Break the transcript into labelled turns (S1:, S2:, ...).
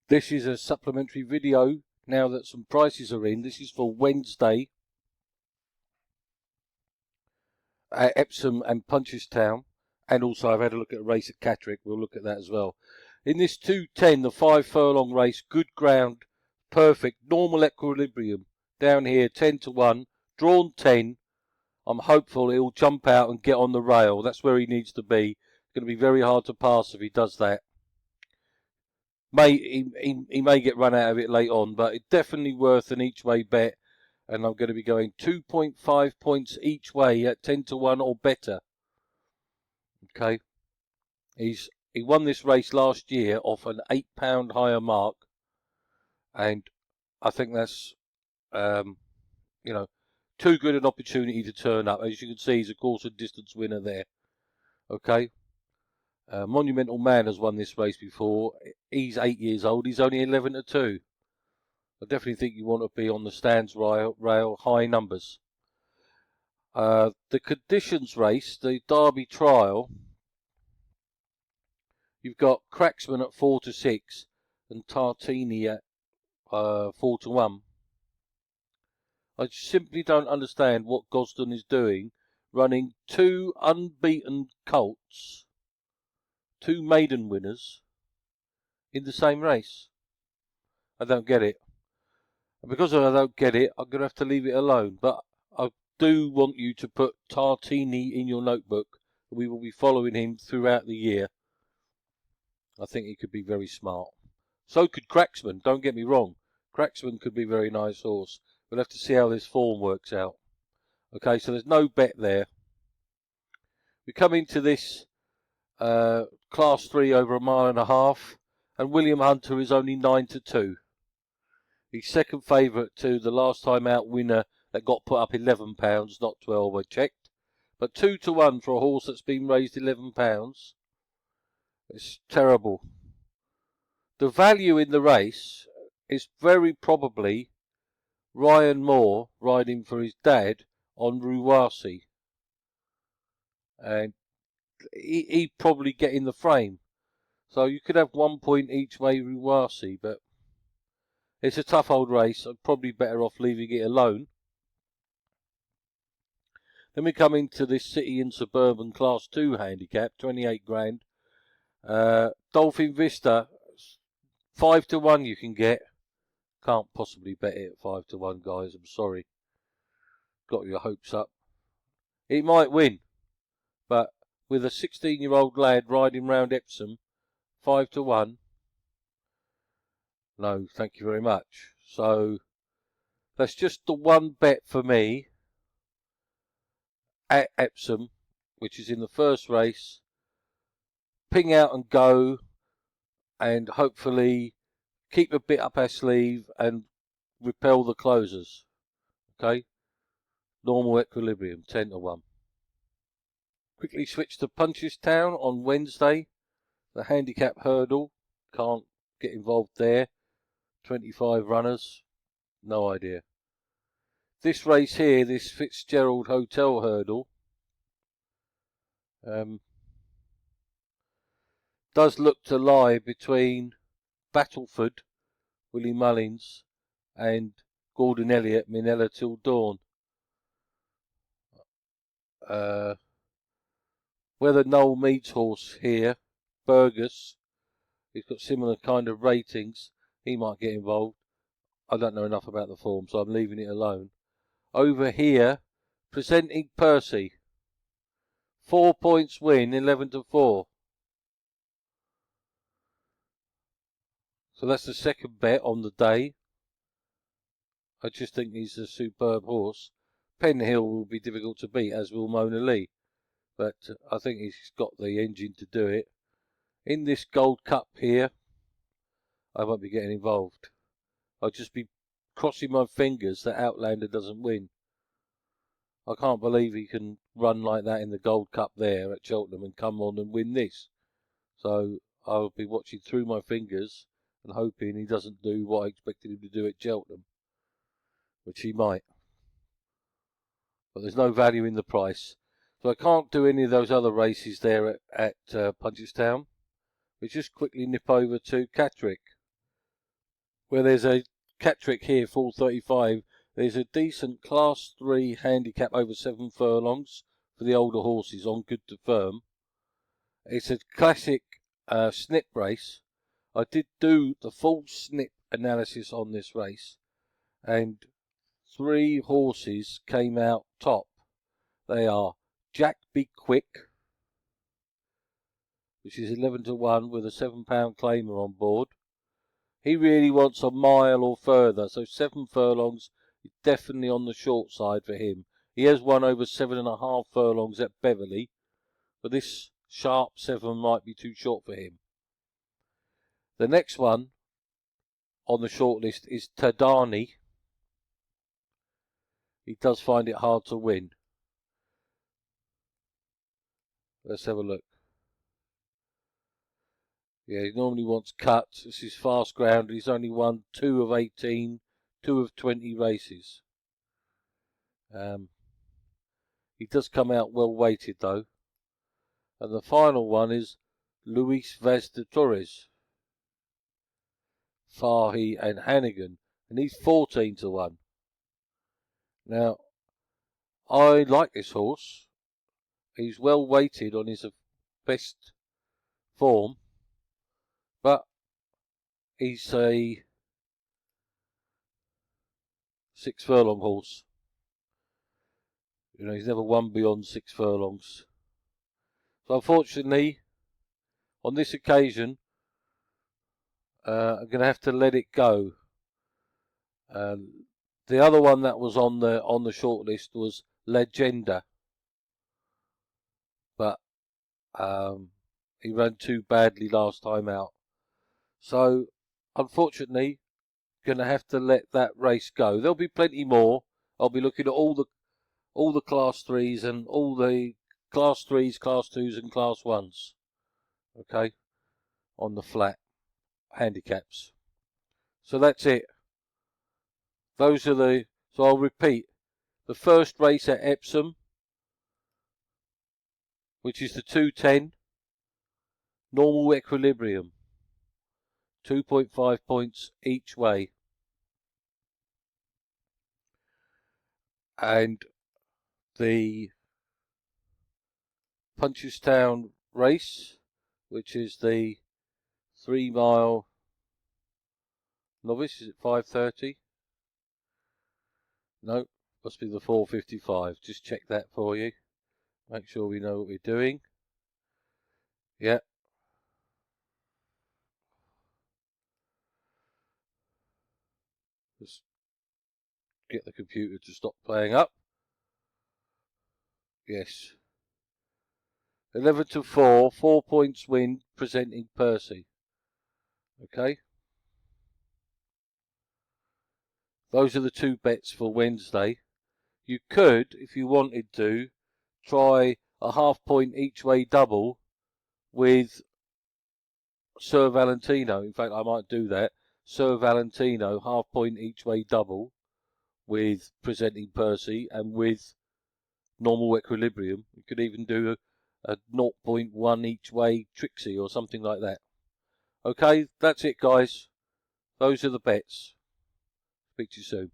S1: This is a supplementary video now that some prices are in. This is for Wednesday at Epsom and Punchestown, and also I've had a look at a race at Catterick. We'll look at that as well. In this 2:10, the 5 furlong race, good ground, perfect, normal equilibrium. Down here, 10 to 1, drawn 10. I'm hopeful he'll jump out and get on the rail. That's where he needs to be. It's going to be very hard to pass if he does that. He may get run out of it late on, but it's definitely worth an each way bet. And I'm going to be going 2.5 points each way at 10 to 1 or better. Okay. He won this race last year off an £8 higher mark. And I think that's, too good an opportunity to turn up. As you can see, he's a course and distance winner there. Okay. Monumental Man has won this race before. He's 8 years old. He's only 11 to 2. I definitely think you want to be on the stands rail high numbers. The conditions race, the Derby Trial, you've got Cracksman at 4 to 6 and Tartini at 4 to 1. I simply don't understand what Gosden is doing, running 2 unbeaten colts, 2 maiden winners in the same race. I don't get it. And because I don't get it, I'm going to have to leave it alone. But I do want you to put Tartini in your notebook. We will be following him throughout the year. I think he could be very smart. So could Cracksman, don't get me wrong. Cracksman could be a very nice horse. We'll have to see how this form works out. Okay, so there's no bet there. We come into this Class 3 over a mile and a half. And William Hunter is only 9 to 2. He's second favourite to the last time out winner that got put up £11, not 12, I checked. But 2 to 1 for a horse that's been raised £11. It's terrible. The value in the race is very probably Ryan Moore riding for his dad on Ruwasi. And he'd probably get in the frame. So you could have 1 point each way Ruwasi, but it's a tough old race. I'm probably better off leaving it alone. Then we come into this City and Suburban Class 2 handicap, 28 grand. Dolphin Vista, 5 to 1 you can get. Can't possibly bet it at 5 to 1, guys. I'm sorry. Got your hopes up. It might win, but with a 16-year-old lad riding round Epsom, 5 to 1. No, thank you very much. So that's just the one bet for me at Epsom, which is in the first race. Ping out and go, and hopefully keep a bit up our sleeve and repel the closers. Okay? Normal equilibrium, 10 to 1. Quickly switch to Punchestown on Wednesday. The handicap hurdle. Can't get involved there. 25 runners. No idea. This race here, this Fitzgerald Hotel hurdle, does look to lie between Battleford, Willie Mullins, and Gordon Elliott, Minella Till Dawn. Whether Noel Mead's horse here, Burgess, he's got similar kind of ratings, he might get involved. I don't know enough about the form, so I'm leaving it alone. Over here, Presenting Percy. 4 points win, 11 to 4. So that's the second bet on the day. I just think he's a superb horse. Penhill will be difficult to beat, as will Mona Lee. But I think he's got the engine to do it. In this Gold Cup here, I won't be getting involved. I'll just be crossing my fingers that Outlander doesn't win. I can't believe he can run like that in the Gold Cup there at Cheltenham and come on and win this. So I'll be watching through my fingers and hoping he doesn't do what I expected him to do at Cheltenham, which he might. But there's no value in the price. So I can't do any of those other races there at Punchestown. We just quickly nip over to Catterick. where there's a Catterick here, 435. There's a decent Class 3 handicap over 7 furlongs for the older horses on Good to Firm. It's a classic snip race. I did do the full snip analysis on this race, and 3 horses came out top. They are Jack Be Quick, which is 11 to 1 with a £7 claimer on board. He really wants a mile or further, so 7 furlongs is definitely on the short side for him. He has won over 7.5 furlongs at Beverley, but this sharp 7 might be too short for him. The next one on the short list is Tadani. He does find it hard to win. Let's have a look. Yeah, he normally wants cuts. This is fast ground. He's only won 2 of 18, 2 of 20 races. He does come out well weighted though. And the final one is Luis Vaz de Torres, Fahy and Hannigan, and he's 14 to 1. Now, I like this horse. He's well weighted on his best form, but he's a 6 furlong horse. You know, he's never won beyond 6 furlongs. So unfortunately, on this occasion, I'm going to have to let it go. The other one that was on the short list was Legenda, but he ran too badly last time out. So unfortunately, going to have to let that race go. There'll be plenty more. I'll be looking at all the Class 3s and all the Class 3s, Class 2s and Class 1s. Okay, on the flat handicaps. So that's it. So I'll repeat. The first race at Epsom, which is the 210, normal equilibrium, 2.5 points each way. And the Punchestown race, which is the 3 mile novice, is it 5:30? No, must be the 4:55. Just check that for you. Make sure we know what we're doing. Yeah. Just get the computer to stop playing up. Yes. 11 to 4, 4 points win, presenting Percy. Okay. Those are the 2 bets for Wednesday. You could, if you wanted to, try a half point each way double with Sir Valentino. In fact, I might do that. Sir Valentino, half point each way double with presenting Percy and with normal equilibrium. You could even do a 0.1 each way Trixie or something like that. Okay, that's it, guys. Those are the bets. Speak to you soon.